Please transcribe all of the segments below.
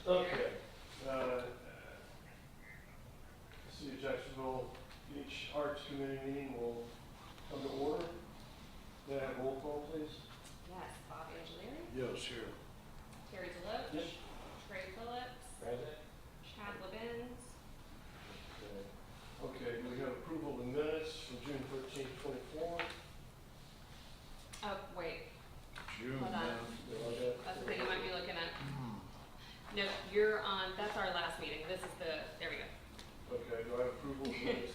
Okay. City of Jacksonville Beach Arts Committee meeting will come to order. May I have roll call, please? Yes, Bob Angelieri, Yes, here. Terry Deloach, Yes. Trey Phillips, Present. Chad Lebbins. Okay, do we have approval of the minutes from June 13th, 24? Oh, wait, June, Hold on. man. that's the thing you might be looking at. No, you're on, that's our last meeting. This is the, there we go. Okay, do I have approval of the minutes?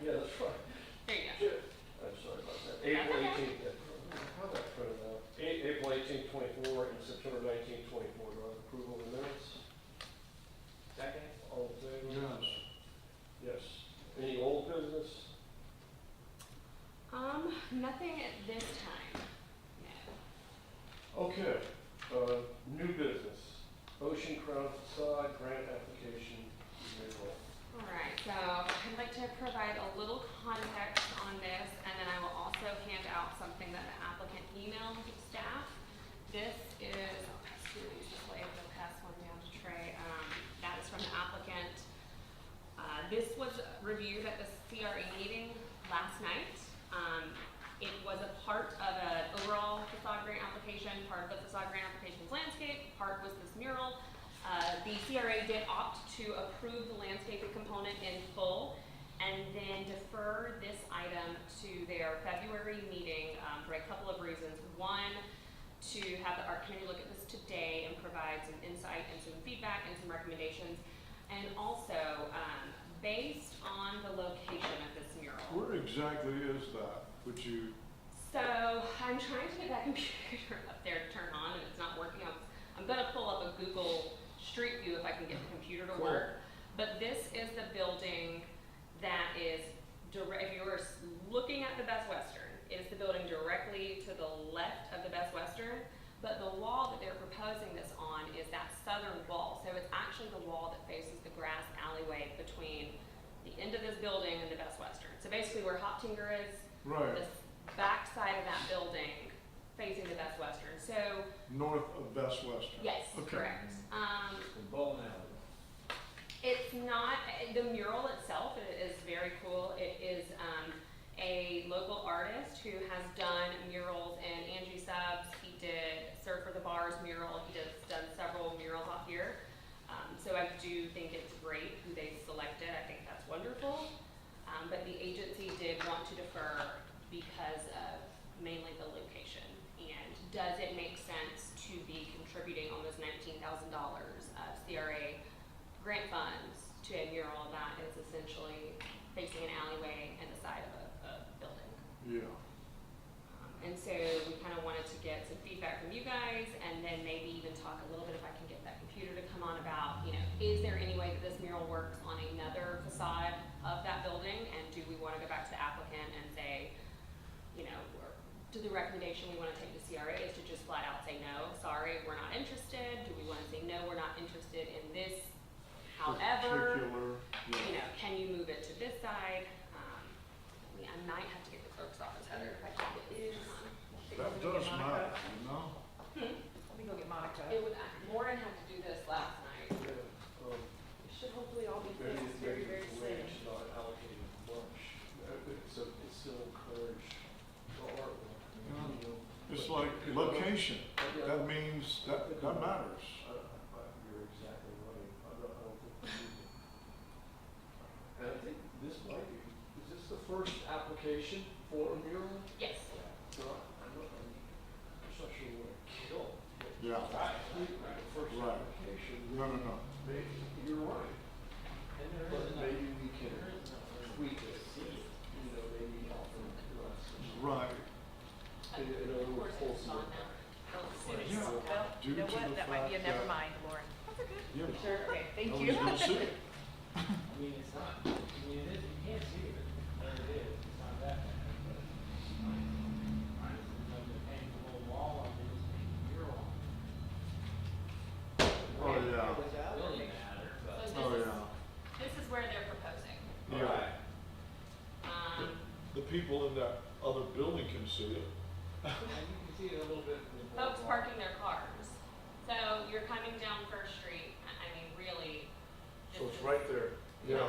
Yeah, that's right. There you go. I'm sorry about that. April That's okay. 18th, how'd that print out? April 18th, 24, and September 19th, 24. Do I have approval of the minutes? Second? All in favor? Yes. Yes. Any old business? Nothing at this time. No. Okay, new business. Ocean Crown Facade Grant Application renewal. All right, so I'd like to provide a little context on this, and then I will also hand out something that the applicant emailed staff. This is, I'll pass through these this way, I'll pass one down to Trey. That is from the applicant. This was reviewed at the CRA meeting last night. It was a part of an overall facade grant application. Part of the facade grant application was landscape, part was this mural. The CRA did opt to approve the landscaping component in full and then defer this item to their February meeting for a couple of reasons. One, to have the art committee look at this today and provide some insight and some feedback and some recommendations. And also, based on the location of this mural. Where exactly is that? Would you, So I'm trying to get that computer up there to turn on and it's not working. I'm gonna pull up a Google Street View if I can get the computer to work. But this is the building that is if you were looking at the Best Western, it is the building directly to the left of the Best Western. But the wall that they're proposing this on is that southern wall. So it's actually the wall that faces the grass alleyway between the end of this building and the Best Western. So basically where Hoptinger is, right, the back side of that building facing the Best Western. So, north of Best Western? yes, Okay. correct. The bowling alley. It's not, the mural itself is very cool. It is a local artist who has done murals in Angie Subs. He did Surf for the Bars mural. He has done several murals out here. So I do think it's great who they selected. I think that's wonderful. But the agency did want to defer because of mainly the location. And does it make sense to be contributing almost $19,000 of CRA grant funds to a mural that is essentially facing an alleyway and the side of a building? Yeah. And so we kind of wanted to get some feedback from you guys and then maybe even talk a little bit, if I can get that computer to come on, about, is there any way that this mural works on another facade of that building? And do we want to go back to the applicant and say, do the recommendation we want to take to CRA is to just flat out say no, sorry, we're not interested? Do we want to say no, we're not interested in this? However, Particular, yeah. can you move it to this side? I might have to get the clerk's office, Heather, if I can get it on. That does matter, you know? Let me go get Monica. It would, Lauren had to do this last night. Yeah, It should hopefully all be maybe, fixed very, very the soon. range not allocated much. It's still encouraged the artwork. It's like location, that means, that matters. You're exactly right. I don't think we need it. And I think this might be, is this the first application for a mural? Yes. So I'm just not sure what to kill. Yeah. The first Right. application. No. Maybe, you're right. And there But is maybe we can tweak it, maybe offer less. Right. In a Of little course, it's closer. on now. Yeah. Well, Due you know to what, the that might be a fact never that- mind, Lauren. That's okay. Yeah. Sure, okay, thank I you. was gonna say, I mean, it's not, it is, you can't see it, there it is, it's not that bad, but mine is another paint a little wall on it, just paint a mural on it. Oh, yeah. It doesn't really matter, but. So oh, this is, yeah. this is where they're proposing. Yeah. Um, The people in that other building can see it. And you can see it a little bit. from the folks wall. parking their cars. So you're coming down First Street. I right there. Yeah.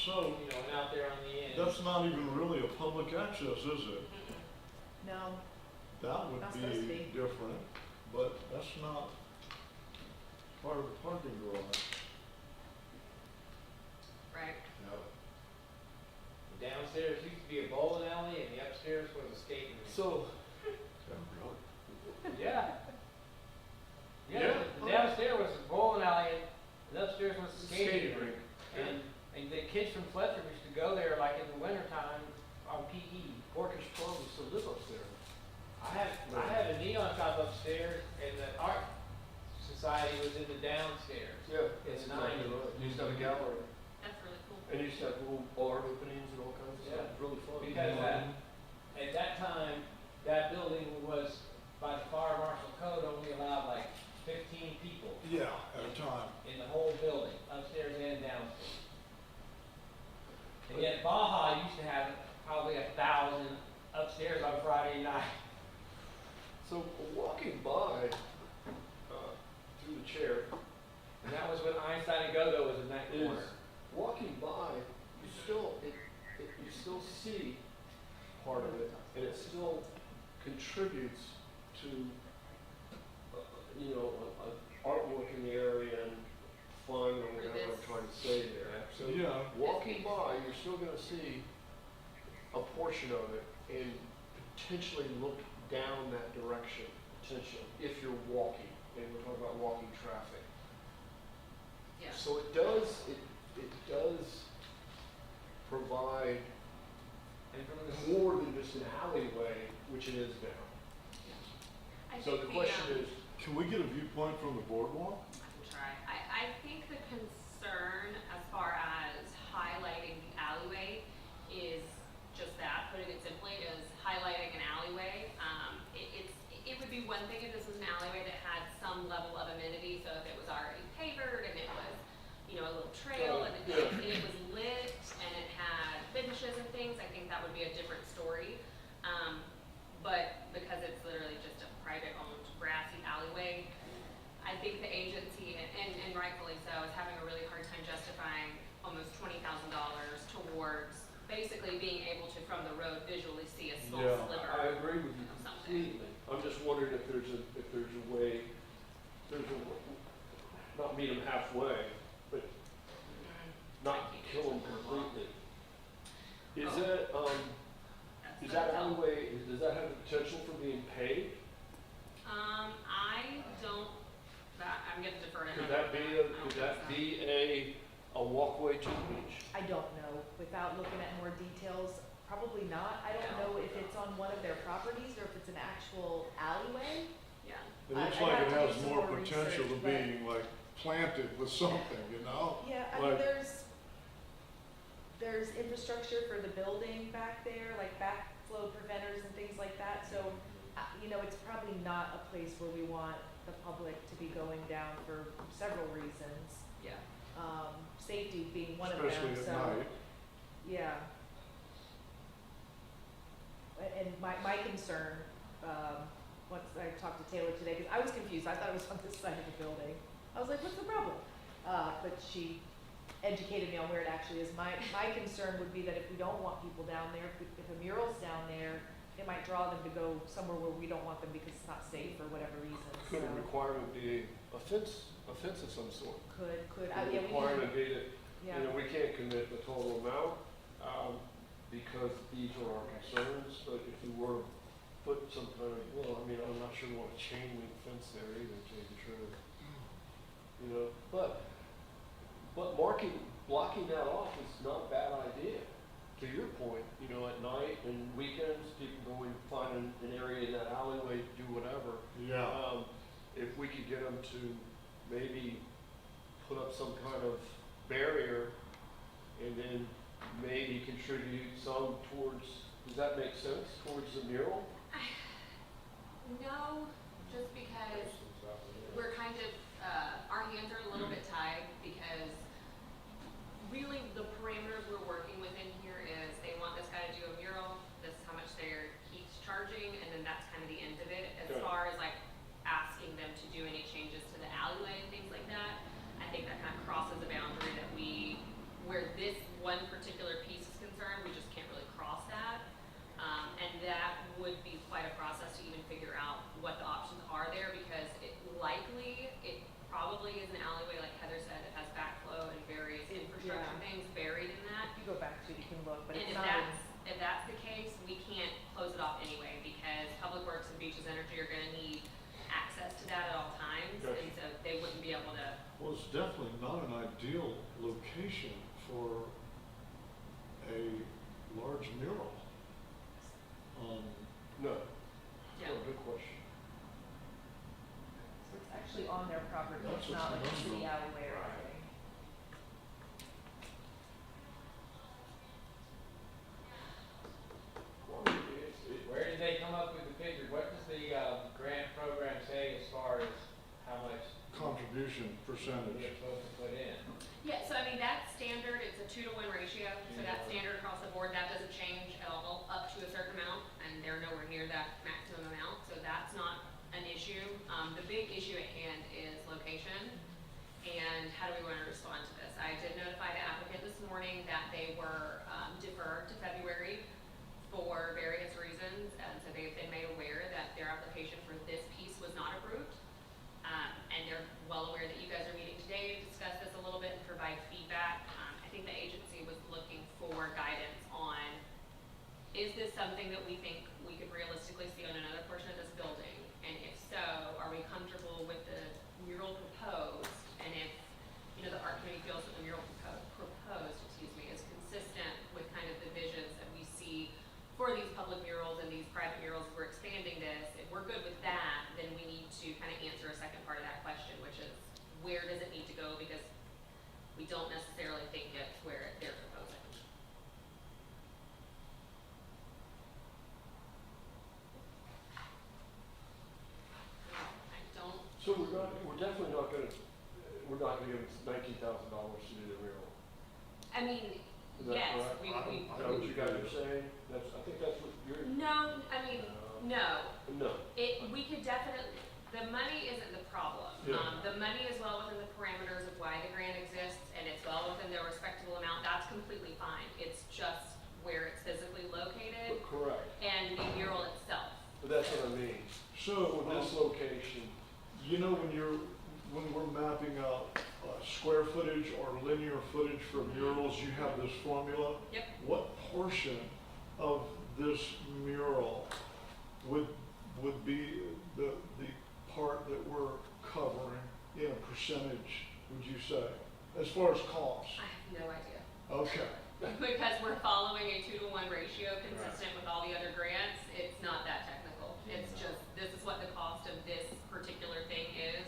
So, You know, and out there on the end. that's not even really a public access, is it? No, That would Not supposed to be be. different, but that's not part of the parking garage. Right. The downstairs used to be a bowling alley and the upstairs was a skating rink. So, Yeah. Yeah. Yeah, the downstairs was a bowling alley and the upstairs was a skating skating rink. rink. And the kids from Fletcher used to go there like in the wintertime on PE. Orchestra Club used to live up there. I had a neon shop upstairs and the art society was in the downstairs. Yeah. It's exactly nice. right. Used to have a gallery. That's really cool. And used to have little art openings and all kinds of stuff. Yeah. It was really fun. Because at that time, that building was, by the fire marshal code, only allowed like 15 people Yeah, at a time. in the whole building, upstairs and downstairs. And yet Baja used to have probably 1,000 upstairs on Friday night. So walking by, through the chair, And that was when Einstein and Go-Go was in that is corner. walking by, you still see part of it, and it still contributes to, a artwork in the area and fun or whatever I'm trying to say there. So Yeah. walking by, you're still gonna see a portion of it and potentially look down that direction, potentially, if you're walking, and we're talking about walking traffic. Yeah. So it does provide And from the, more than just an alleyway, which it is now. I So think the question is, Can we get a viewpoint from the boardwalk? I can try. I think the concern as far as highlighting the alleyway is just that, putting it simply, is highlighting an alleyway. It would be one thing if this was an alleyway that had some level of amenity, so if it was already pavered and it was, a little trail and Yeah. and it was lit and it had benches and things, I think that would be a different story. But because it's literally just a private owned grassy alleyway, I think the agency, and rightfully so, is having a really hard time justifying almost $20,000 towards basically being able to, from the road, visually see a small Yeah, sliver. I agree with you of something. completely. I'm just wondering if there's a way, not meet them halfway, but not kill them completely. Is Oh. that, That's is what that I tell- alleyway, does that have the potential for being paved? I don't, I'm gonna defer to him. Could that be, I don't could think that so. be a walkway to the beach? I don't know. Without looking at more details, probably not. I don't know if it's on one of their properties or if it's an actual alleyway. Yeah. It I- looks I'd like have it to do has some more more potential to research, but- being like planted with something, you know? Yeah, I mean, Like- there's infrastructure for the building back there, like backflow preventers and things like that, so, it's probably not a place where we want the public to be going down for several reasons. Yeah. Safety being one of them, Especially so. at night. Yeah. And my concern, once I talked to Taylor today, because I was confused, I thought it was on this side of the building. I was like, what's the problem? But she educated me on where it actually is. My concern would be that if we don't want people down there, if a mural's down there, it might draw them to go somewhere where we don't want them because it's not safe for whatever reason, so. Could a requirement be a fence of some sort? Could, Could yeah, a we requirement can, be that, yeah, we can't commit the total amount, because these are our concerns, but if we were to put some kind of, I'm not sure we want a chain link fence there either, to tell you the truth. But blocking that off is not a bad idea. To your point, at night and weekends, people going, find an area in that alleyway, do whatever. Yeah. If we could get them to maybe put up some kind of barrier and then maybe contribute some towards, does that make sense, towards the mural? No, just because we're kind of, our hands are a little bit tied because really the parameters we're working within here is they want this guy to do a mural, this is how much he's charging, and then that's kind of the end of it. As Okay. far as like asking them to do any changes to application for a large mural. No. Yeah. Oh, good question. So it's actually on their property, That's it's what's not like a going city on. alleyway or Right. anything. Where did they come up with the figure? What does the, grant program say as far as how much Contribution we're percentage. supposed to put in? Yeah, so I mean, that's standard, it's a 2-to-1 ratio, so that's standard across the board, that doesn't change at all, up to a certain amount, and they're nowhere near that maximum amount, so that's not an issue. The big issue at hand is location, and how do we wanna respond to this? I did notify the applicant this morning that they were, deferred to February for various reasons, and so they've been made aware that their application for this piece was not approved. And they're well aware that you guys are meeting today to discuss this a little bit and provide feedback. I think the agency was looking for guidance on, is this something that we think we could realistically see on another portion of this building? And if so, are we comfortable with the mural proposed? And if, you know, the art committee feels that the mural proposed, is consistent with kind of the visions that we see for these public murals and these private murals, we're expanding this. If we're good with that, then we need to kind of answer a second part of that question, which is where does it need to go? Because we don't necessarily think it's where they're proposing. I don't, So we're definitely not gonna, we're not gonna give them $19,000 to do the mural. I mean, Is that yes, correct? we, Is that what you guys are saying? That's, I think that's what you're, no, I mean, no. no. We could definitely, the money isn't the problem. Yeah. The money is well within the parameters of why the grant exists, and it's well within their respectable amount, that's completely fine. It's just where it's physically located But correct. and the mural itself. But that's what I mean. So, For this location, you know, when we're mapping out square footage or linear footage for murals, you have this formula. Yep. What portion of this mural would be the part that we're covering in a percentage, would you say, as far as cost? I have no idea. Okay, Because we're following a 2-to-1 ratio consistent with all the other grants, it's not that technical. It's just, this is what the cost of this particular thing is.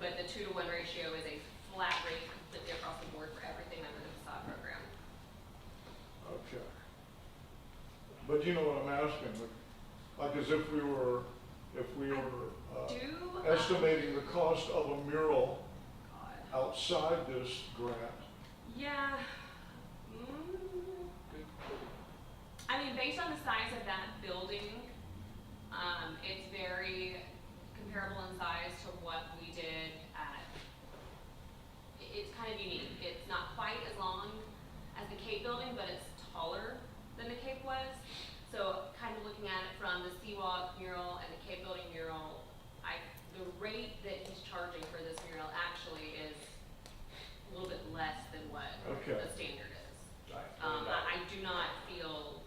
But the 2-to-1 ratio is a flat rate completely across the board for everything under the facade program. okay. But you know what I'm asking, like as if we were Do, estimating the cost of a mural God. outside this grant. Yeah. I mean, based on the size of that building, it's very comparable in size to what we did at, it's kind of unique. It's not quite as long as the Cape building, but it's taller than the Cape was. So kind of looking at it from the Seawalk mural and the Cape building mural, the rate that he's charging for this mural actually is a little bit less than what Okay. the standard is. Right. I do not feel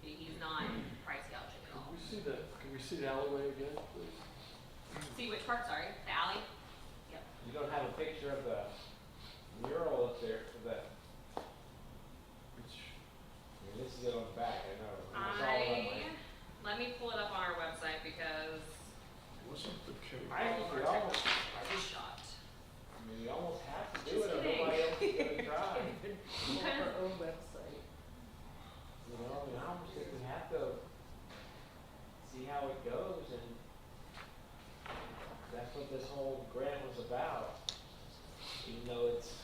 he's not price gouging at all. Can we see the alleyway again, please? See which part, sorry, the alley? Yep. You don't have a picture of the mural up there for that, Which, I mean, this is it on the back, I know. And it's all on my- Let me pull it up on our website because Wasn't the case? I think we almost, shot. I mean, you almost have to do Just it or kidding. nobody else is gonna try. Pull up our own website. You know, I mean, I almost think we have to see how it goes, and that's what this whole grant was about. Even though it's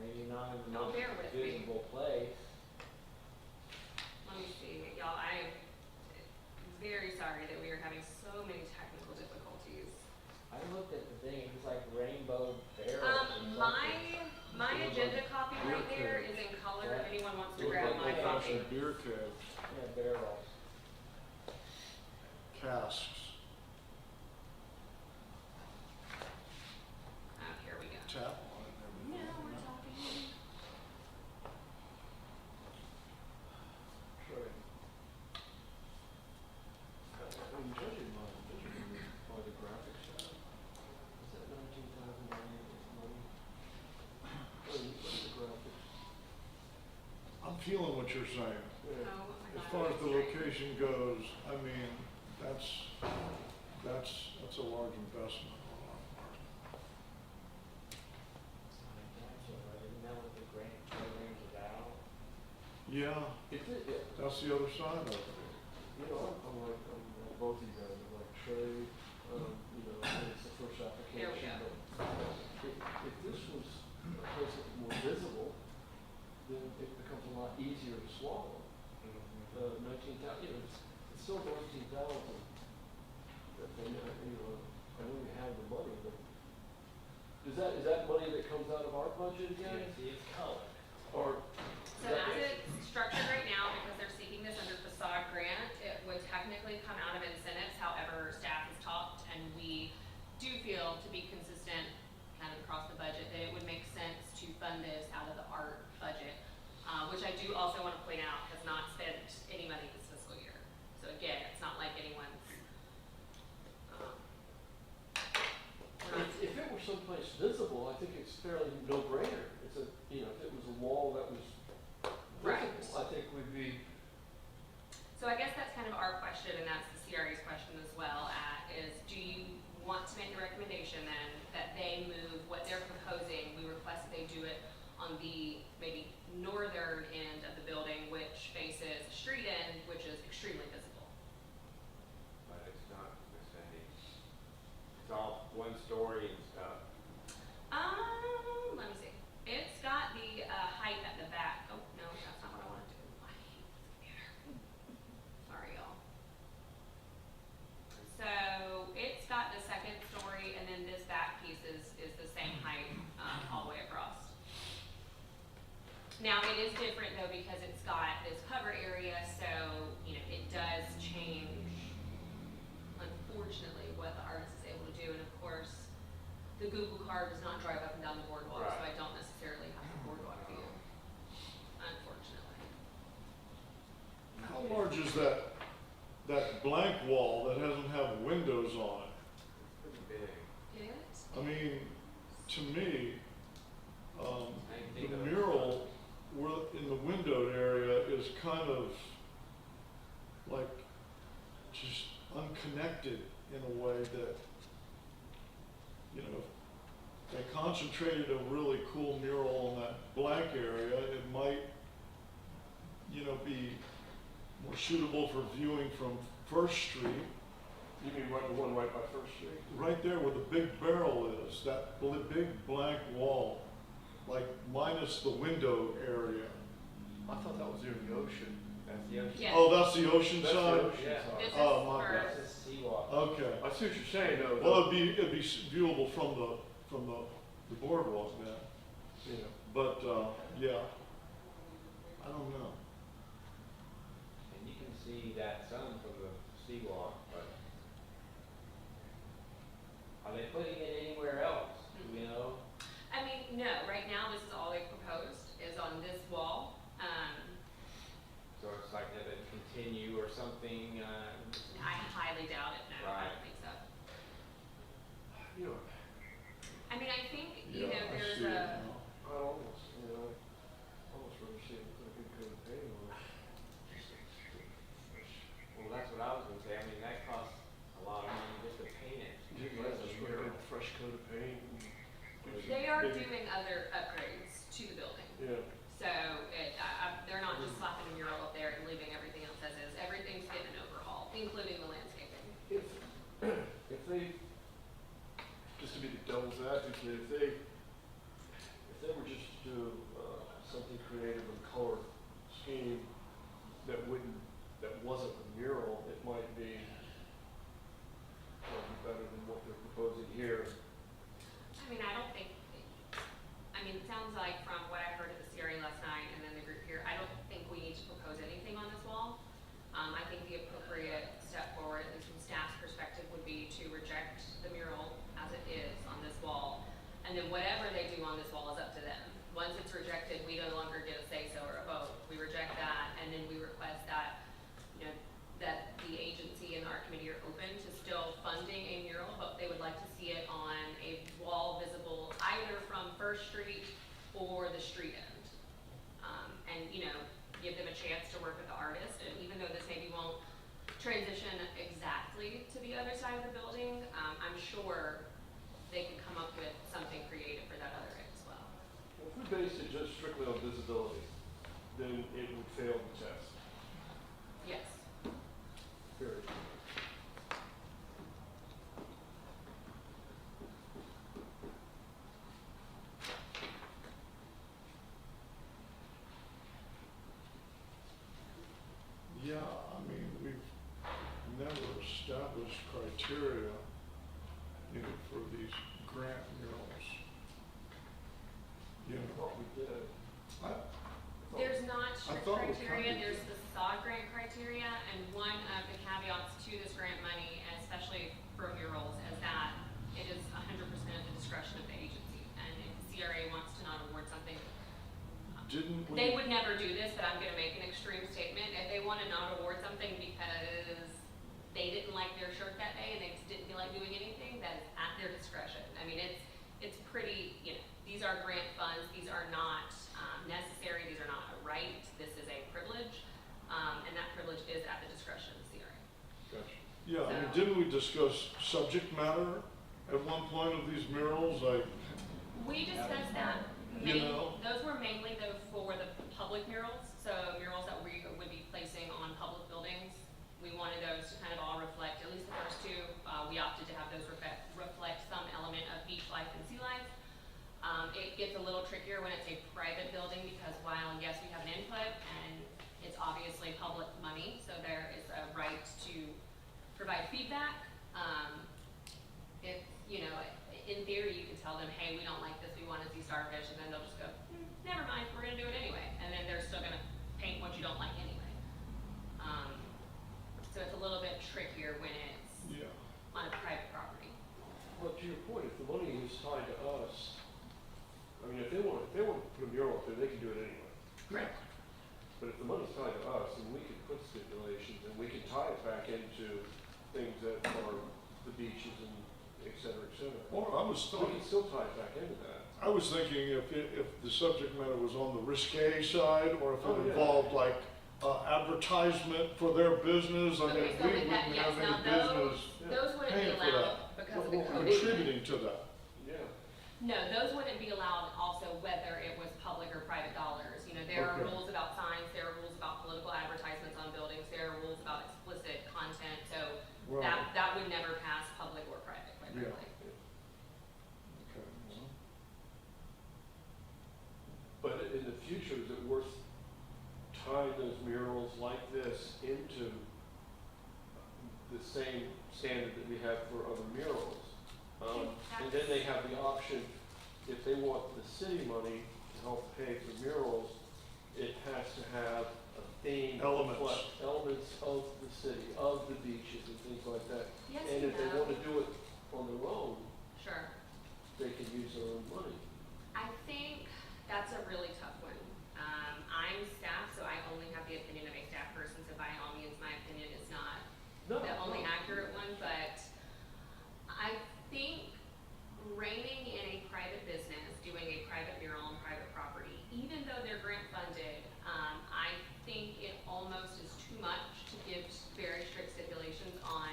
maybe not in the Oh, most bear with me. visible place. Let me see, y'all, I am very sorry that we are having so many technical difficulties. I looked at the thing, it was like rainbow barrels or something. My agenda copy right there is in color, if anyone wants to Looked grab like my copy. old-fashioned beer kegs, Yeah, barrels. casks, Here we go. tap on it and Now everything. we're talking. sorry. I mean, judging by the graphics, is that $19,000 what you're saying. Yeah. Oh, I'm As not far as the answering. location goes, I mean, that's a large investment on our part. I didn't know what the grant program's about. Yeah, that's the other side of it. You know, I'm like both of you guys, I'm like Trey, you know, it's the first There we application, go. but if this was a place that was more visible, then it becomes a lot easier to swallow. 19,000, you know, it's still 19,000. That they, you know, I know we have the money, but is that money that comes out of our budget again? Yeah, see, it's colored. Or? So as it's structured right now, because they're seeking this under facade grant, it would technically come out of incentives. However, staff has talked and we do feel, to be consistent kind of across the budget, that it would make sense to fund this out of the art budget, which I do also want to point out has not spent any money this fiscal year. So again, it's not like anyone's, we're not- If it were someplace visible, I think it's fairly no-brainer. It's a, you know, if it was a wall that was Right. visible, I think would be, So I guess that's kind of our question, and that's the CRA's question as well, is do you want to make the recommendation then that they move what they're proposing, we request that they do it on the maybe northern end of the building, which faces the street end, which is extremely visible. But it's not the same. It's all one story and stuff. Let me see. It's got the height at the back. Oh, no, that's not what I want to do. I hate this computer. Sorry, y'all. So it's got the second story, and then this back piece is the same height all the way across. Now, it is different though because it's got this cover area, so, you know, it does change, unfortunately, what the artist is able to do. And of course, the Google car does not drive up and down the boardwalk, so I Right. don't necessarily have the boardwalk view, unfortunately. How large is that blank wall that doesn't have windows on it? It's pretty big. It is? I mean, to me, I can think the of it. mural in the windowed area is kind of like just unconnected in a way that, you know, if they concentrated a really cool mural on that blank area, it might, you know, be more suitable for viewing from First Street, you mean right, the one right by First Street? right there where the big barrel is, that big blank wall, like minus the window area. I thought that was near the ocean. That's the ocean. Yes. Oh, that's the ocean That's the side? ocean Yeah. side. This is Oh, my for- bad. That's a seawalk. Okay. I see what you're saying though. Well, it'd be viewable from the boardwalk then, You know, but, yeah. I don't know. And you can see that some from the seawalk, but Are they putting it anywhere else? Do we know? I mean, no, right now, this is all they've proposed, is on this wall. so it's like that it continue or something, I highly doubt it, no, I Right. don't think so. you know, I mean, I think, you Yeah, know, I there's see it a, now. I almost, you know, I almost rather see it put a good coat of paint on it. well, that's what I was gonna say. I mean, that costs a lot of money just to paint it. You might as well just put a good fresh coat of paint and. do some they are big- doing other upgrades to the building. Yeah, So they're not just slapping a mural up there and leaving everything else as is. Everything's getting an overhaul, including the landscaping. if they, just to be the devil's advocate, if they were just to do, something creative and color scheme that wasn't a mural, it might be probably better than what they're proposing here. I mean, it sounds like from what I heard at the CRA last night and then the group here, I don't think we need to propose anything on this wall. I think the appropriate step forward, at least from staff's perspective, would be to reject the mural as it is on this wall. And then whatever they do on this wall is up to them. Once it's rejected, we no longer get a say-so or a vote. We reject that, and then we request that, you know, that the agency and our committee are open to still funding a mural, but they would like to see it on directly to the other side of the building, I'm sure they can come up with something creative for that other end as well. If we based it just strictly on visibility, then it would fail the test, Yes. period. Yeah, I mean, we've never established criteria, you know, for these grant murals. You I know, thought we did. There's not strict thought we criteria, kinda there's did. the SOD grant criteria, and one of the caveats to this grant money, and especially for murals, is that it is 100% at the discretion of the agency. And if the CRA wants to not award something, didn't we? they would never do this, but I'm gonna make an extreme statement. If they wanna not award something because they didn't like their shirt that day and they just didn't feel like doing anything, that is at their discretion. I mean, it's pretty, you know, these are grant funds, these are not necessary, these are not a right, this is a privilege, and that privilege is at the discretion of the CRA. Gotcha. Yeah, I mean, So- didn't we discuss subject matter at one point of these murals, like, We discussed that, You know? those were mainly though for the public murals, so murals that we would be placing on public buildings. We wanted those to kind of all reflect, at least the first two, we opted to have those reflect some element of beach life and sea life. It gets a little trickier when it's a private building because while, yes, we have an input and it's obviously public money, so there is a right to provide feedback. If, you know, in theory, you can tell them, hey, we don't like this, we want to see starfish, and then they'll just go, never mind, we're gonna do it anyway. And then they're still gonna paint what you don't like anyway. So it's a little bit trickier when it's yeah, on a private property. But to your point, if the money is tied to us, I mean, if they want to put a mural up there, they can do it anyway. Correct. But if the money's tied to us, then we can put stipulations and we can tie it back into things that are the beaches and et cetera, et cetera. or I was So we thinking, can still tie it back into that. I was thinking if the subject matter was on the risque side, or if Oh, it yeah. involved like, advertisement for their business, I mean, Okay, so we with that, wouldn't yes, have now any business those wouldn't be paying for allowed that. because of the Well, code. contributing to that. Yeah. No, those wouldn't be allowed also whether it was public or private dollars. You know, there are Okay. rules about signs, there are rules about political advertisements on buildings, there are rules about explicit content, so Right. that would never pass public or private, quite Yeah. frankly. Okay, well, But in the future, is it worth tying those murals like this into the same standard that we have for other murals? And then they have the option, if they want the city money to help pay for murals, it has to have a theme. Elements. Elements of the city, of the beaches and things like that. Yes And and if they no. want to do it on their own, Sure. they can use their own money. I think that's a really tough one. I'm staff, so I only have the opinion of a staff person, so by all means, my opinion is not No, the only no. accurate one, but I think reining in a private business, doing a private mural on private property, even though they're grant funded, I think it almost is too much to give very strict stipulations on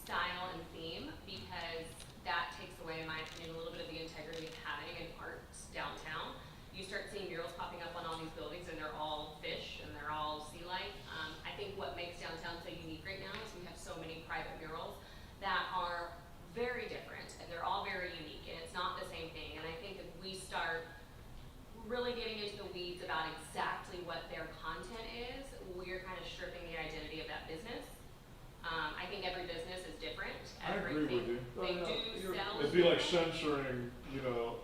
style and theme, because that takes away, in my opinion, a little bit of the integrity of having an art downtown. You start seeing murals popping up on all these buildings and they're all fish and they're all sea life. I think what makes downtown so unique right now is we have so many private murals that are very different and they're all very unique and it's not the same thing. And I think if we start really getting into the weeds about exactly what their content is, we're kind of stripping the identity of that business. I think every business is different. I agree with you. They No, no, do you're- sell. It'd be like censoring, you know,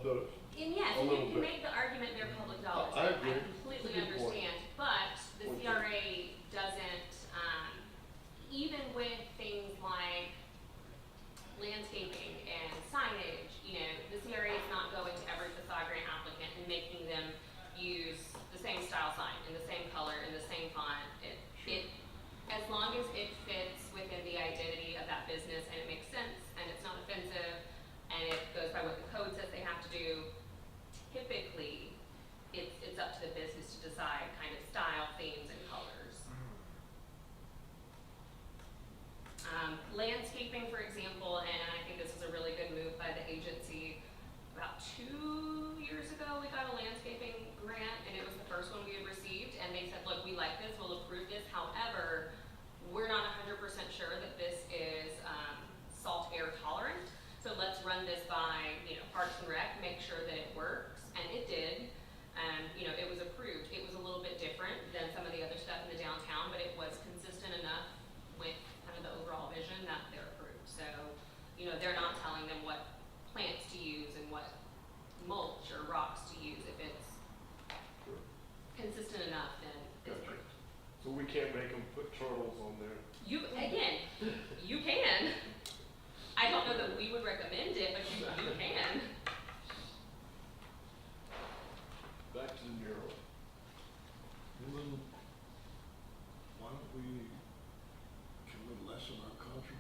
the, And yes, A and little you can bit. make the argument they're public dollars. I agree. I completely It's a good point. understand, but the Point CRA doesn't, even with things like landscaping and signage, you know, the CRA is not going to every facade grant applicant and making them use the same style sign in the same color, in the same font. As long as it fits within the identity of that business and it makes sense and it's not offensive and it goes by what the code says they have to do, typically, it's up to the business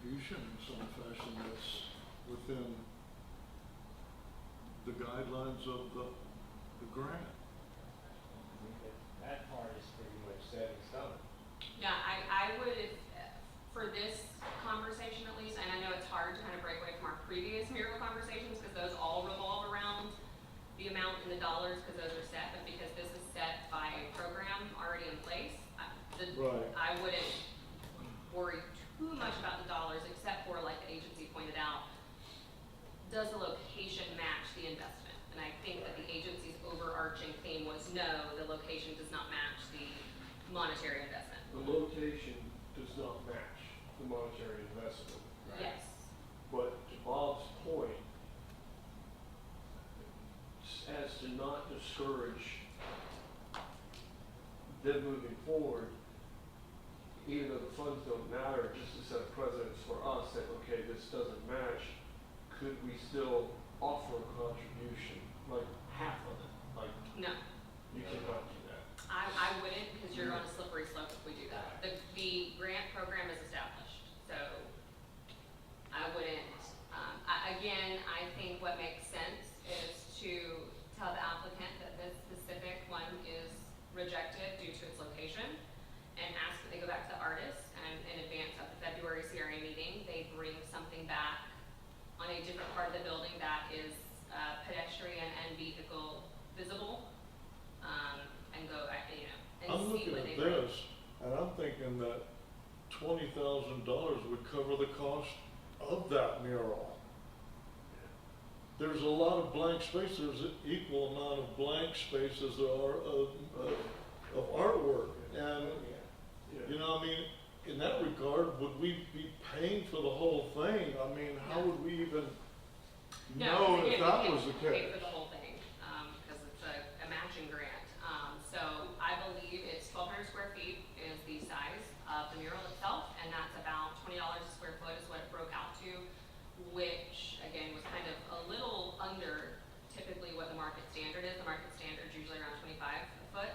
contribution in some fashion that's within the guidelines of the grant. I think that part is pretty much set in stone. Yeah, I would, if, for this conversation at least, and I know it's hard to kind of break away from our previous mural conversations, because those all revolve around the amount in the dollars, because those are set, but because this is set by a program already in place, Right. I wouldn't worry too much about the dollars, except for, like the agency pointed out, does the location match the investment? And I think that the agency's overarching theme was, no, the location does not match the monetary investment. The location does not match the monetary investment. Yes. But to Bob's point, as to not discourage them moving forward, even though the funds don't matter, just to set precedents for us that, okay, this doesn't match, could we still offer a contribution, like half of it? Like, No, you cannot do that. I wouldn't, because you're on a slippery slope if we do that. The grant program is established, so I wouldn't, again, I think what makes sense is to tell the applicant that this specific one is rejected due to its location, and ask that they go back to the artist, and in advance of the February CRA meeting, they bring something back on a different part of the building that is pedestrian and vehicle visible, and go, you know, and I'm see looking what at they bring. this, and I'm thinking that $20,000 would cover the cost of that mural. There's a lot of blank space, there's an equal amount of blank space as there are of artwork. And, you know, I mean, in that regard, would we be paying for the whole thing? I mean, how would we even know if that was the Pay for case? the whole thing, because it's a matching grant. So I believe it's 1,200 square feet is the size of the mural itself, and that's about $20 a square foot is what it broke out to, which again was kind of a little under typically what the market standard is. The market standard is usually around 25 a foot,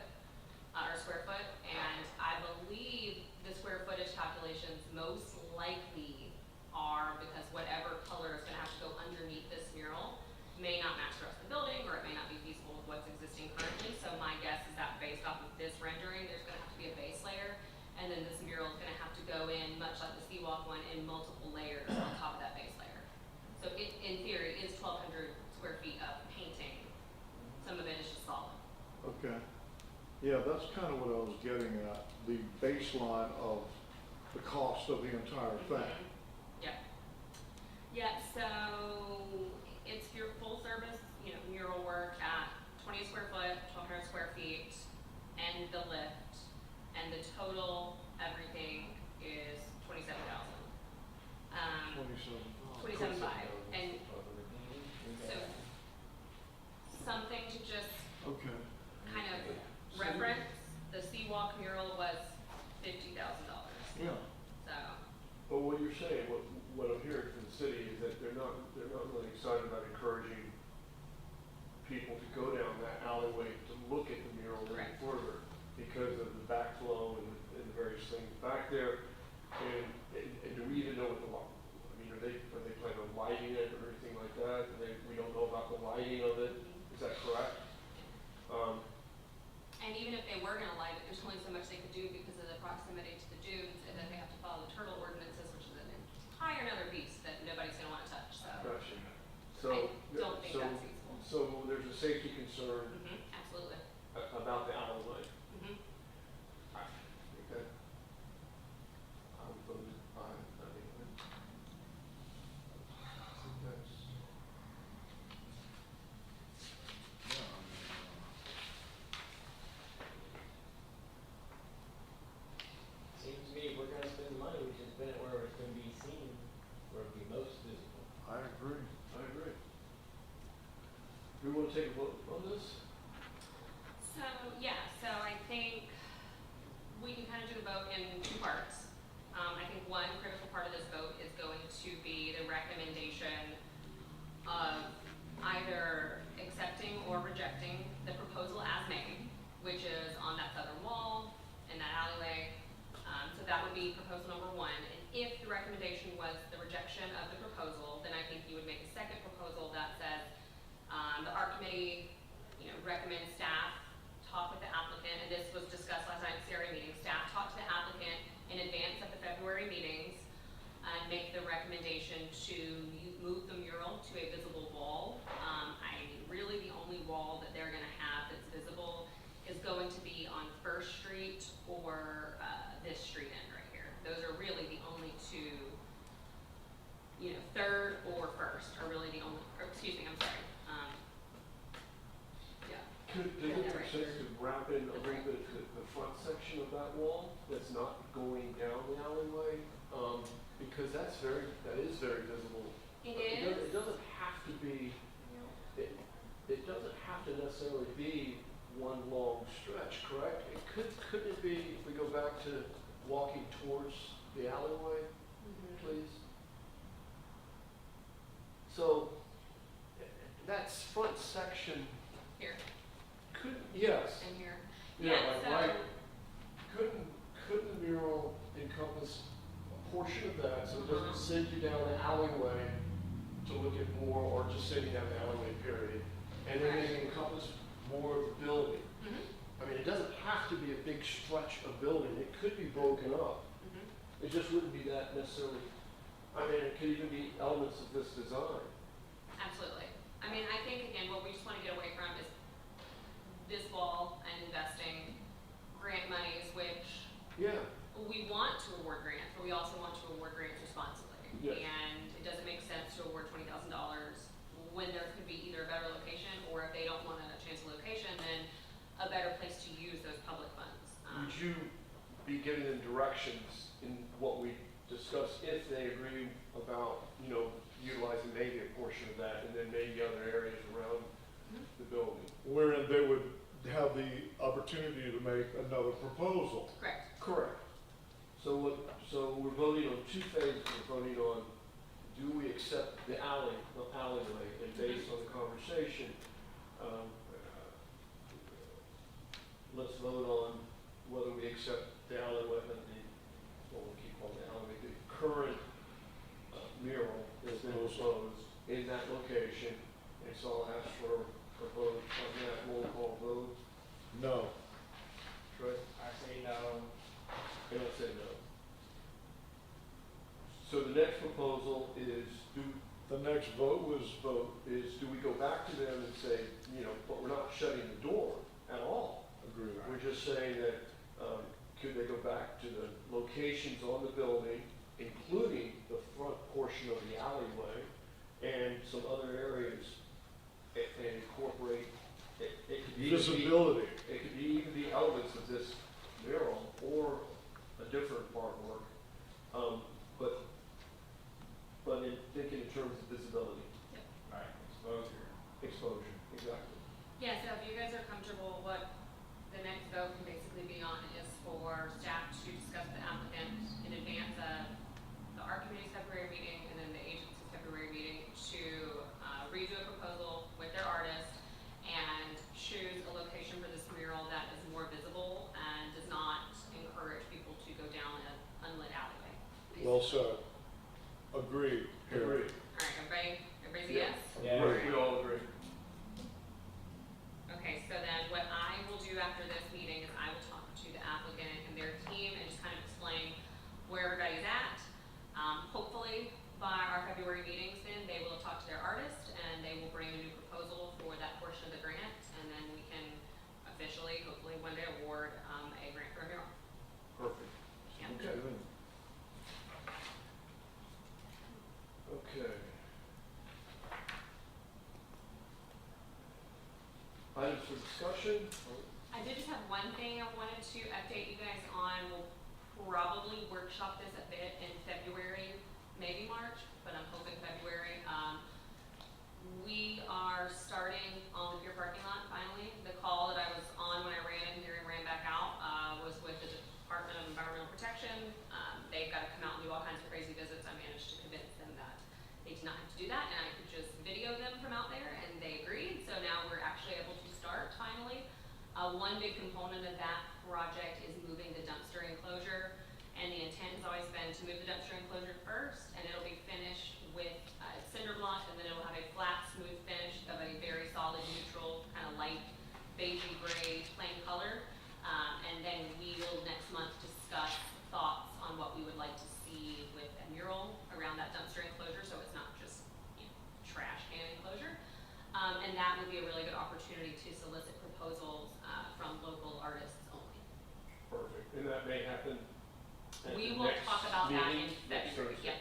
or square foot, and I believe the square footage calculations most likely are because whatever color is gonna have to go underneath this mural may not match the rest of the building, or it may not be feasible with what's existing currently. So my guess is that based off of this rendering, there's gonna have to be a base layer, and then this mural is gonna have to go in, much like the Seawalk one, in multiple layers on top of that base layer. So it, in theory, is 1,200 square feet of painting. Some of it is just solid. Okay. Yeah, that's kind of what I was getting at, the baseline of the cost of the entire thing. Yep. Yep, so it's your full service, you know, mural work at 20 square foot, 1,200 square feet, and the lift, and the total everything is 27,000. 27. 27.5, and so something to just Okay. kind of reference, the Seawalk mural was $50,000, Yeah. so. But what you're saying, what I'm hearing from the city is that they're not really excited about encouraging people to go down that alleyway to look at the mural any Correct. further because of the backflow and the various things back there. And do we even know what I mean, are they planning on lighting it or anything like that? We don't know about the lighting of it, is that correct? And even if they were gonna light it, there's only so much they could do because of the proximity to the dunes, and then they have to follow the turtle ordinances, which is an entire another beast that nobody's gonna wanna touch, so. Gotcha. I So, don't think so, that's feasible. so there's a safety concern Absolutely. about the alleyway. Mhm. I think that, I would vote aye, I think that's. Seems to me if we're gonna spend money, we should spend it where it's gonna be seen, where it'll be most visible. I agree. I agree. Do we want to take a vote on this? So, yeah, so I think we can kind of do the vote in two parts. I think one critical part of this vote is going to be the recommendation of either accepting or rejecting the proposal as made, which is on that southern wall, in that alleyway. So that would be proposal number one. And if the recommendation was recommendation to move the mural to a visible wall. Really the only wall that they're gonna have that's visible is going to be on First Street or, this street end right here. Those are really the only two, Third or First are really the only, or excuse me, I'm sorry. Yeah, Does it make sense to wrap in a little bit the front section of that wall that's not going down the alleyway? Because that is very visible. it It is. doesn't have to be, it doesn't have to necessarily be one long stretch, correct? Couldn't it be, if we go back to walking towards the alleyway, Mhm. please? So, that's front section, Here yes. and here. Yeah, Yeah, like, so- right, couldn't the mural encompass a portion of that, so it doesn't Uh-huh. send you down the alleyway to look at more, or just send you down the alleyway, period? And then maybe encompass more of the building. Mhm. I mean, it doesn't have to be a big stretch of building, it could be broken up. Mhm. It just wouldn't be that necessarily, I mean, it could even be elements of this design. Absolutely. I mean, I think, again, what we just want to get away from is this wall and investing grant monies, which Yeah, we want to award grants, but we also want to award grants responsibly. Yes. And it doesn't make sense to award $20,000 when there could be either a better location, or if they don't want to change the location, then a better place to use those public funds. would you be giving them directions in what we discussed, if they agree about, utilizing maybe a portion of that, and then maybe other areas around Mhm. the building? Wherein they would have the opportunity to make another proposal. Correct. Correct. So we're voting on two phases. We're voting on, do we accept the alleyway, and based on the conversation, let's vote on whether we accept the alleyway, what we keep calling the alleyway, the current mural that's been proposed in that location. And so I'll ask for a vote on that, roll call vote. No. Troy? I say no. And I'll say no. So the next proposal is, The next vote was do we go back to them and say, but we're not shutting the door at all? agreed. We're just saying that, could they go back to the locations on the building, including the front portion of the alleyway and some other areas, and incorporate, it could even be. Visibility. It could even be elements of this mural or a different artwork, but in thinking in terms of visibility, Right, exposure. exposure, exactly. Yeah, so if you guys are comfortable, what the next vote can basically be on is for staff to discuss the applicant in advance of the art committee's February meeting and then the agency's February meeting to redo a proposal with their artist and choose a location for this mural that is more visible and does not encourage people to go down an unlit alleyway. Well said. Agreed. Agreed. All right, everybody's a yes? Yeah. We all agree. Okay, so then what I will do after this meeting is I will talk to the applicant and their team and just kind of explain where everybody's at. Hopefully by our February meetings then, they will talk to their artist and they will bring a new proposal for that portion of the grant, and then we can officially, hopefully one day, award a grant for a mural. Perfect. Yeah. Okay. Okay. Items for discussion? I did just have one thing I wanted to update you guys on. We'll probably workshop this a bit in February, maybe March, but I'm hoping February. We are starting on the pier parking lot finally. The call that I was on when I ran in here and ran back out was with the Department of Environmental Protection. They've got to come out and do all kinds of crazy visits. I managed to convince them that they did not have to do that, and I could just video them from out there, and they agreed. So now we're actually able to start finally. One big component of that project is moving the dumpster enclosure, and the intent has always been to move the dumpster enclosure first, and it'll be finished with cinder block, and then it will have a flat, smooth finish of a very solid, neutral, kind of light beigey gray plain color. And then we will next month discuss thoughts on what we would like to see with a mural around that dumpster next February, Thursday. yep.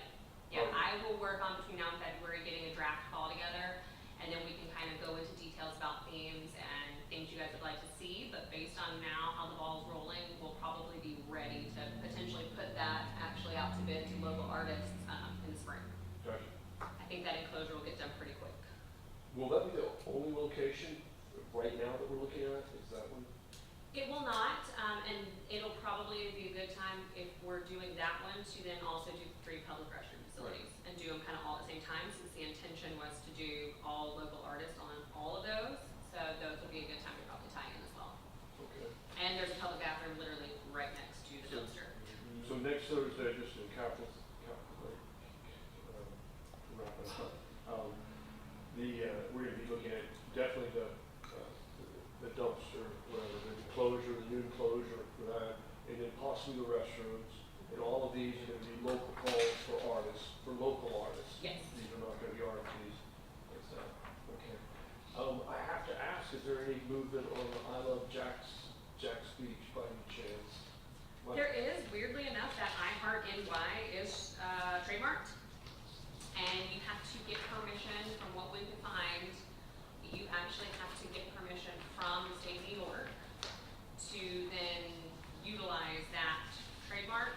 Yeah, Oh. I will work on between now and February, getting a draft call together, and then we can kind of go into details about themes and things you guys would like to see, but based on now how the ball's rolling, we'll probably be ready to potentially put that actually out to bid to local artists, in the spring. Gotcha. I think that enclosure will get done pretty quick. Will that be the only location right now that we're looking at? Is that one? It will not, and it'll probably be a good time if we're doing that one to then also do 3 public restroom facilities and do them kind of all at the same time, since the intention was to do all local artists on all of those. So those would be a good time to probably tie in as well. Okay. And there's a public bathroom literally right next to the dumpster. So next Thursday, just in capital, wrap it up. We're gonna be looking at definitely the dumpster, whatever, the enclosure, the new enclosure for that, and then possibly the restrooms. And all of these are gonna be local calls for artists, for local artists. Yes. These are not gonna be RFPs. That's, okay. I have to ask, is there any movement on the I Love Jack's Beach by any chance? What- There is, weirdly enough, that I Heart NY is trademarked. And you have to get permission from what we can find. You actually have to get permission from the state of New York to then utilize that trademark.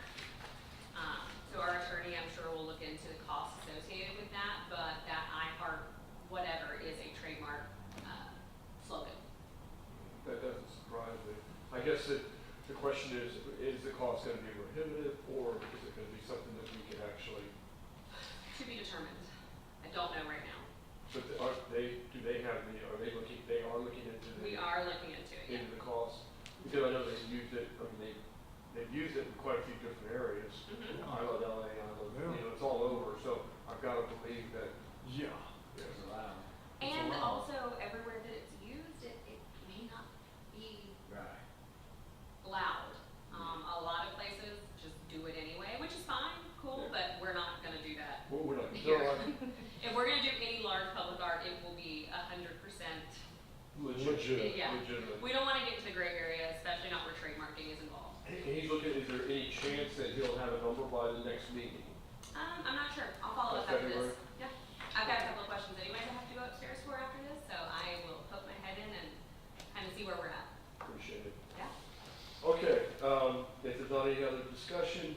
So our attorney, I'm sure, will look into the costs associated with that, but that I Heart whatever is a trademark slogan. That doesn't surprise me. I guess the question is the cost gonna be prohibitive, or is it gonna be something that we can actually, To be determined. I don't know right now. but are they are looking into the. We are looking into it, yeah. Into the cost? Because I know they've used it, they've used it in quite a few different areas. Mhm. I love LA, it's all over, so I've gotta believe that, Yeah. yes. It's allowed. And allowed. also, everywhere that it's used, it may not be Right. allowed. A lot of places just do it anyway, which is fine, cool, but we're not gonna do that We're not, here. no, If we're gonna do any large public art, it will be 100%. Legit. Yeah. legitimate. We don't wanna get to the gray area, especially not where trademarking is involved. And he's looking, is there any chance that he'll have a number by the next meeting? I'm not sure. I'll follow up By after February? this. Yeah. I've got a couple of questions anyways I have to go upstairs for after this, so I will poke my head in and kind of see where we're at. Appreciate it. Yeah. Okay, if there's not any other discussion,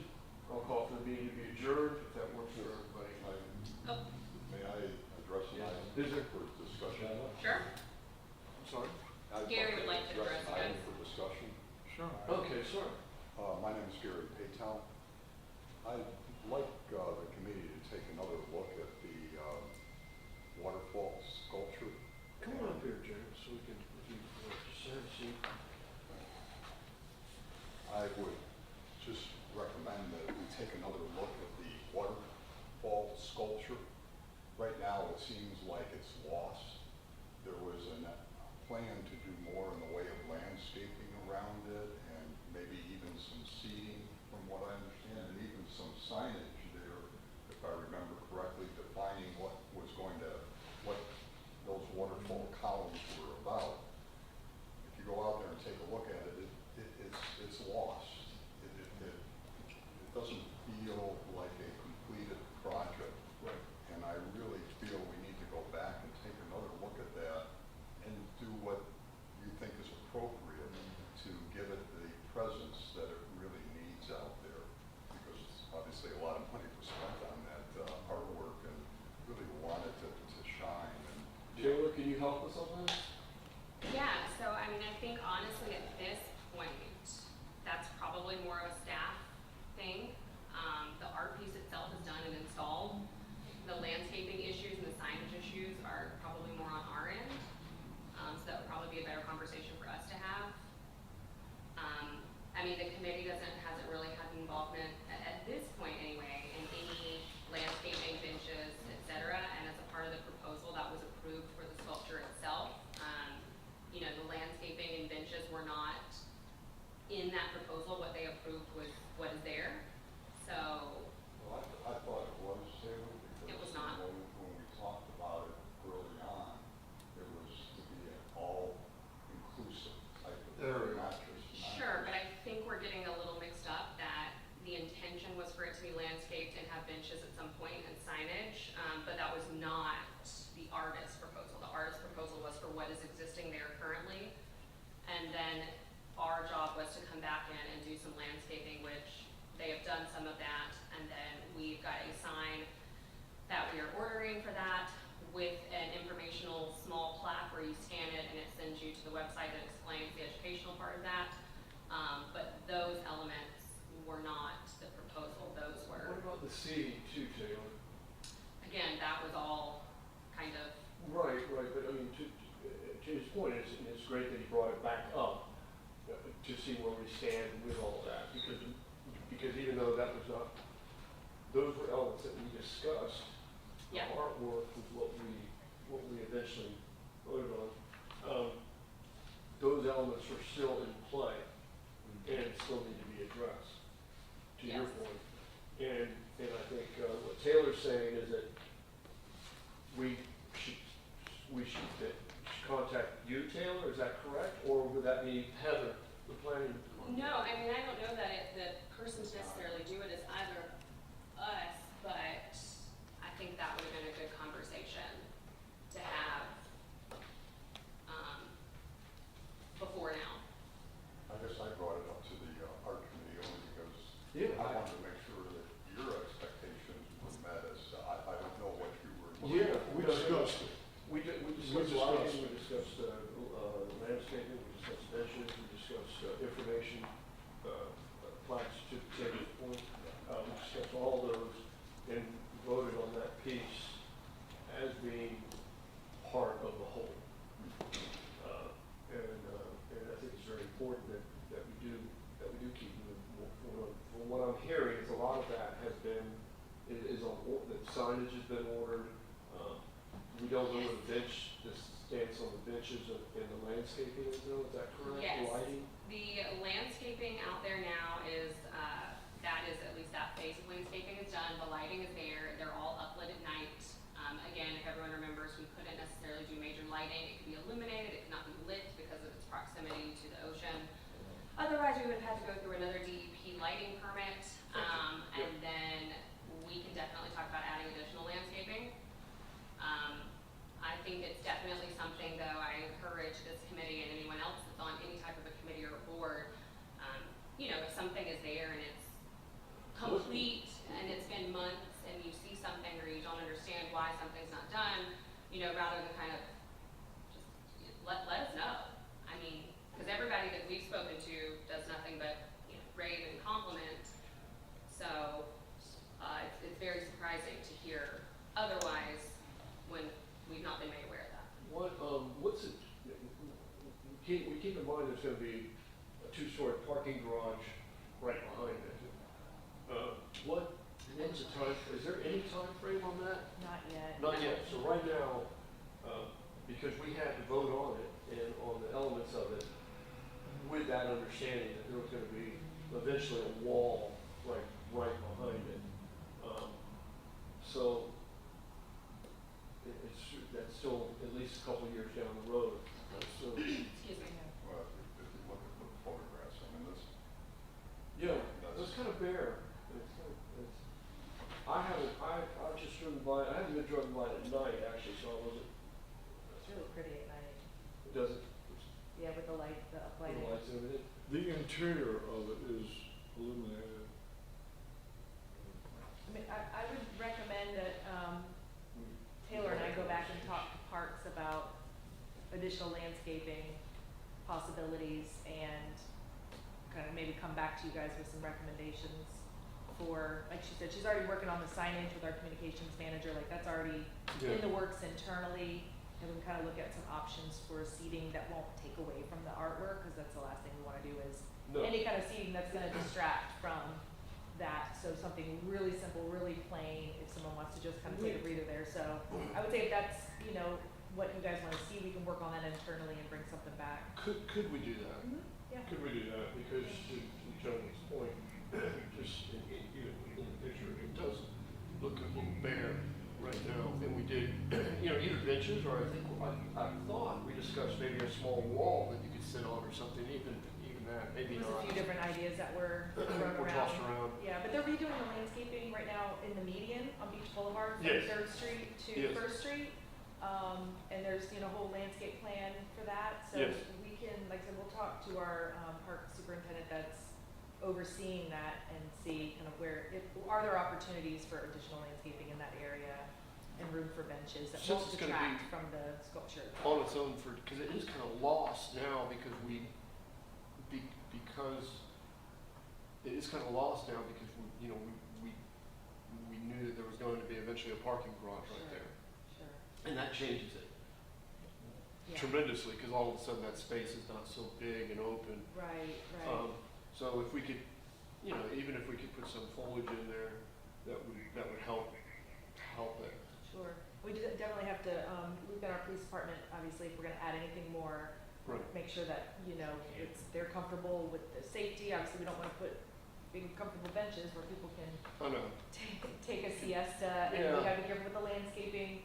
I'll call for the meeting to be adjourned, if that works for everybody. Oh, May I address an Yeah. item Is there- for discussion? sure. I'm sorry? I'd Gary would like to address an item this. for discussion. Sure. Okay, sorry. My name is Gary Paytown. I'd like the committee to take another look at the waterfall sculpture. Come on up here, James, so we can, if you, just have a seat. I would just recommend that we take another look at the waterfall sculpture. Right now, it seems like it's lost. There was a plan to do more in the way of landscaping around it, and maybe even some seating, from what I understand, and even some signage there, if I remember correctly, defining what those waterfall columns were about. If you go out there and take a look at it, it's lost. It doesn't feel like a completed project. Right. And I really feel we need to go back and take another look at that and do what you think is appropriate to give it the presence that it really needs out there. Because obviously a lot of have benches at some point and signage, but that was not the artist's proposal. The artist's proposal was for what is existing there currently. And then our job was to come back in and do some landscaping, which they have done some of that. And then we've got a sign that we are ordering for that with an informational small plaque where you scan it and it sends you to the website that explains the educational part of that. But those elements were not the proposal. Those What were, about the seating too, Taylor? again, that was all kind of, Right, but I mean, to his point, it's great that he brought it back up to see where we stand with all that, because even though that was not, those were elements that we discussed. Yeah. The artwork was what we eventually voted on. Those elements are still in play and still need to be addressed, to your Yes. point. And I think what Taylor's saying is that we should contact you, Taylor, is that correct? Or would that be Heather, the planning? no, I mean, I don't know that the person to necessarily do it is either us, but I think that would have been a good conversation to have, before now. I guess I brought it up to the art committee only because Yeah. I wanted to make sure that your expectations were met as, I don't know what you were. Yeah, We discussed it. We discussed discussed- lighting, we discussed landscaping, we discussed benches, we discussed information, plaques to Taylor's point. We discussed all those and voted on that piece as being part of the whole. And I think it's very important that we do keep moving. From what I'm hearing, is a lot of that has been, is on, the signage has been ordered. We don't know where the bench, the stance on the benches and the landscaping is though, is that correct? Yes. Lighting? The landscaping out there now is, that is, at least that phase of landscaping is done, the lighting is there, they're all uplit at night. Again, if everyone remembers, we couldn't necessarily do major lighting, it could be illuminated, it could not be lit because of its proximity to the ocean. Otherwise, we would have had to go through another DEP lighting permit, and then we can definitely talk about adding additional landscaping. I think it's definitely something, though, I encourage this committee and anyone else that's on any type of a committee or a board, you know, if something is there and it's complete and it's been months and you see something or you don't understand why something's not done, you know, rather than kind of just let us know. I mean, because everybody that we've spoken to does nothing but, you know, rave and compliment. So, it's very surprising to hear otherwise when we've not been made aware of that. What's it, we keep in mind there's gonna be a two-story parking garage right behind it. What's the time, is there any time frame on that? Not yet. Not yet, so right now, because we had to vote on it and on the elements of it, with that understanding that there was gonna be eventually a wall right behind it. So, that's still at least a couple years down the road, so. Excuse me. Well, if you look at the photographs, I mean, this, Yeah, it's kind of bare. I've just driven by, I haven't been driven by it at night actually, so I wasn't, It's really pretty at night. it doesn't, Yeah, with the light, the the uplighting. lights in it. The interior of it is illuminated. I mean, I would recommend that, Taylor and I go back and talk to Parks about additional landscaping possibilities and kind of maybe come back to you guys with some recommendations for, like she said, she's already working on the signage with our communications manager, like that's already in the works internally. And we can kind of look at some options for seating that won't take away from the artwork, because that's the last thing we want to do is No. any kind of seating that's going to distract from that. So something really simple, really plain, if someone wants to just kind of take a breather there. So I would say if that's, you know, what you guys want to see, we can work on that internally and bring something back. Could we do that? Yeah. Could we do that? Because to the gentleman's point, just even in the picture, it does look a little bare right now. And we did, you know, either benches or I thought we discussed maybe a small wall that you could sit on or something, even that, maybe There's a not. few different ideas that were thrown Were tossed around. Yeah, but they're redoing the landscaping right now in the median on Beach Boulevard from Yes. Third Street to Yes. First Street. And there's, you know, a whole landscape plan for that, so Yes. we can, like I said, we'll talk to our, park superintendent that's overseeing that and see kind of where, are there opportunities for additional landscaping in that area and room for benches that Since won't it's gonna detract be from the sculpture. On its own for, because it is kind of lost now because because it is kind of lost now because we, you know, we knew that there was going to be eventually a parking garage right Sure. there. Sure, And that changes it yeah, tremendously because all of a sudden that space is not so big and open. right, right. So if we could, you know, even if we could put some foliage in there, that would help it. Sure. We definitely have to, loop in our police department, obviously, if we're gonna add anything more, Right. make sure that, you know, they're comfortable with the safety. Obviously, we don't wanna put big comfortable benches where people can I know. take a siesta, and Yeah. we gotta be careful with the landscaping.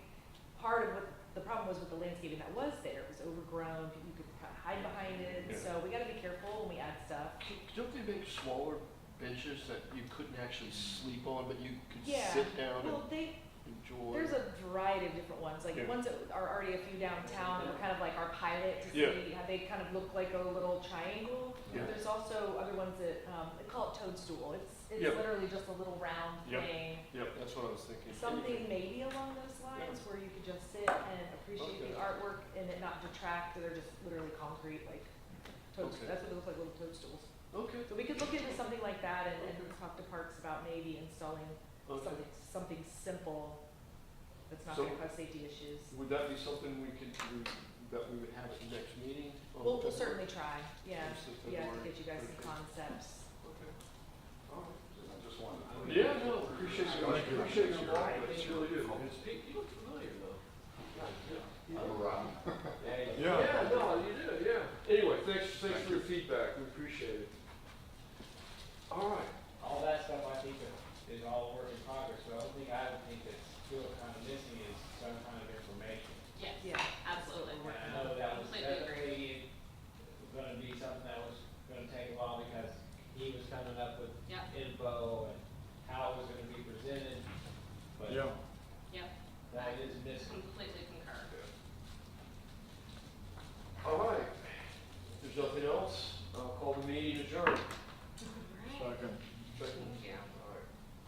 Part of what the problem was with the landscaping that was there, it was overgrown, you could hide behind it, Yeah. so we gotta be careful when we add stuff. Don't they make smaller benches that you couldn't actually sleep on, but you could Yeah. sit down Well, and enjoy? there's a variety of different ones, like Yeah. ones that are already a few downtown, that were kind of like our pilot to Yeah. see how they kind of look like a little triangle. Yeah. There's also other ones that, they call it toadstool, it's Yeah. literally just a little round Yep. thing. Yep, that's what I was thinking. Something maybe along those lines where you could just sit and appreciate the Okay. artwork and it not detract, they're just literally concrete, like toadstools, Okay. that's what they look like, little toadstools. Okay, So we could look into something like that and Okay. talk to parks about maybe installing okay. something simple that's not So- gonna cause safety issues. Would that be something that we would have at the next meeting? We'll certainly try, yeah, First of yeah, to February. get you guys some Okay. concepts. Okay. All right. I just wanted to. Yeah, no, appreciate your involvement, It's really do. You look familiar though. I'm around. Yeah, no, you do, yeah. Anyway, thanks for your feedback, we appreciate it. All right. All that stuff I think is all work in progress, so the only thing I would think that's still kind of missing is some kind of information. Yes, Yeah. absolutely. And I know that was Completely agree. definitely gonna be something that was gonna take a while because he was coming up with Yep. info